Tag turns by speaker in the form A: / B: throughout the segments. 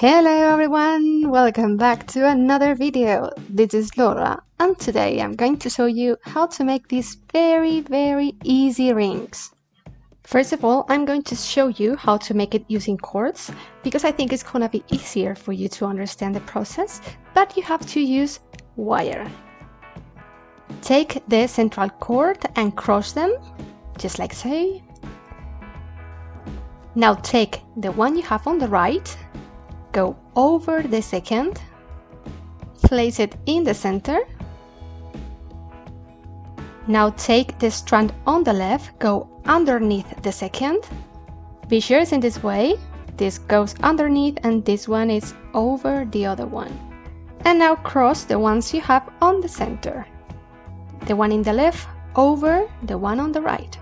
A: Hello everyone, welcome back to another video. This is Laura and today I'm going to show you how to make these very easy rings. First of all, I'm going to show you how to make it using cords because I think it's gonna be easier for you to understand the process, but you have to use wire. Take the central cord and cross them, just like so. Now take the one you have on the right, go over the second, place it in the center. Now take the strand on the left, go underneath the second. Be sure it's in this way. This goes underneath and this one is over the other one. And now cross the ones you have on the center. The one in the left over the one on the right.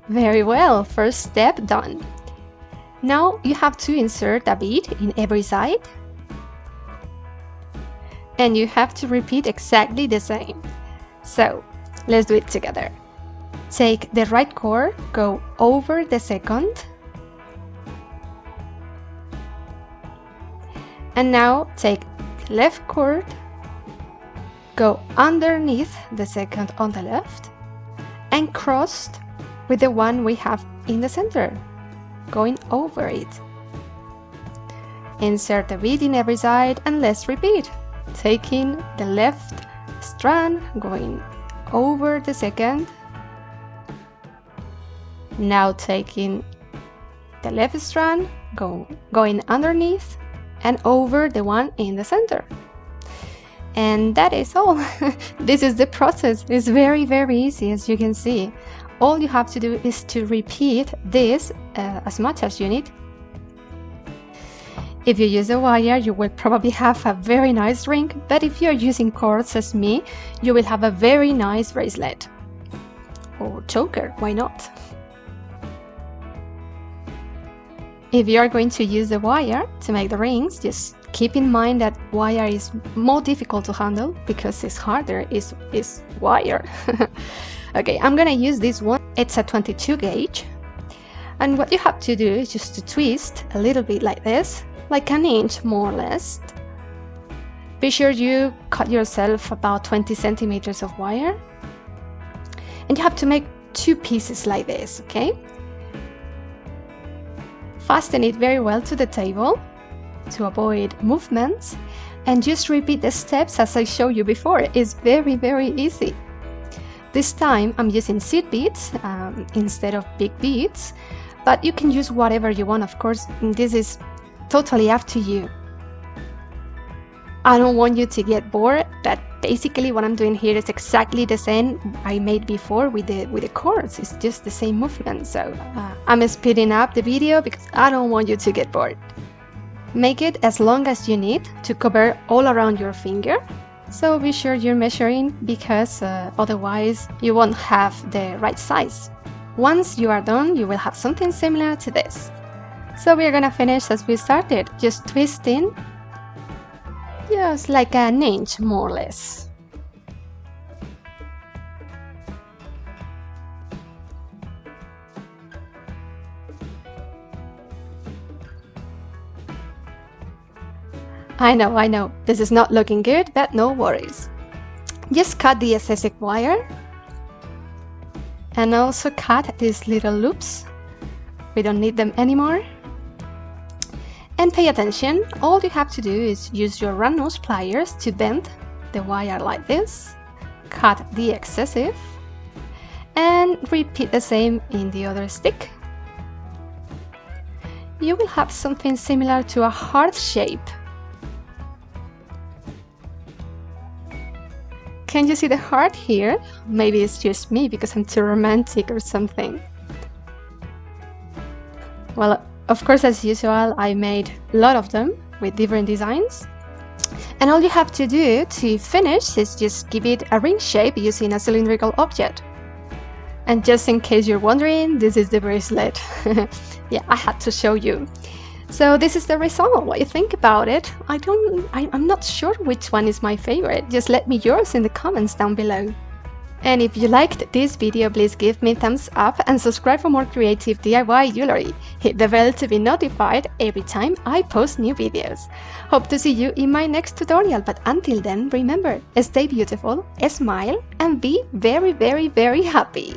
A: Very well, first step done. Now you have to insert a bead in every side and you have to repeat exactly the same. So let's do it together. Take the right cord, go over the second, and now take the left cord, go underneath the second on the left and cross with the one we have in the center, going over it. Insert the bead in every side and let's repeat. Taking the left strand, going over the second. Now taking the left strand, going underneath and over the one in the center. And that is all. This is the process. It's very easy, as you can see. All you have to do is to repeat this as much as you need. If you use a wire, you will probably have a very nice ring, but if you're using cords as me, you will have a very nice bracelet. Or choker, why not? If you are going to use the wire to make the rings, just keep in mind that wire is more difficult to handle because it's harder, is wire. Okay, I'm gonna use this one. It's a 22 gauge. And what you have to do is just to twist a little bit like this, like an inch more or less. Be sure you cut yourself about 20 centimeters of wire. And you have to make two pieces like this, okay? Fasten it very well to the table to avoid movements. And just repeat the steps as I showed you before. It's very easy. This time I'm using seed beads instead of big beads, but you can use whatever you want, of course. This is totally up to you. I don't want you to get bored, but basically what I'm doing here is exactly the same I made before with the cords. It's just the same movement, so I'm speeding up the video because I don't want you to get bored. Make it as long as you need to cover all around your finger. So be sure you're measuring because otherwise you won't have the right size. Once you are done, you will have something similar to this. So we're gonna finish as we started, just twisting, just like an inch more or less. I know, this is not looking good, but no worries. Just cut the excessive wire and also cut these little loops. We don't need them anymore. And pay attention, all you have to do is use your round nose pliers to bend the wire like this, cut the excessive, and repeat the same in the other stick. You will have something similar to a heart shape. Can you see the heart here? Maybe it's just me because I'm too romantic or something. Well, of course, as usual, I made a lot of them with different designs. And all you have to do to finish is just give it a ring shape using a cylindrical object. And just in case you're wondering, this is the bracelet. Yeah, I had to show you. So this is the result. What you think about it? I'm not sure which one is my favorite. Just let me yours in the comments down below. And if you liked this video, please give me a thumbs up and subscribe for more creative DIY jewelry. Hit the bell to be notified every time I post new videos. Hope to see you in my next tutorial, but until then, remember, stay beautiful, smile, and be very, very, very happy.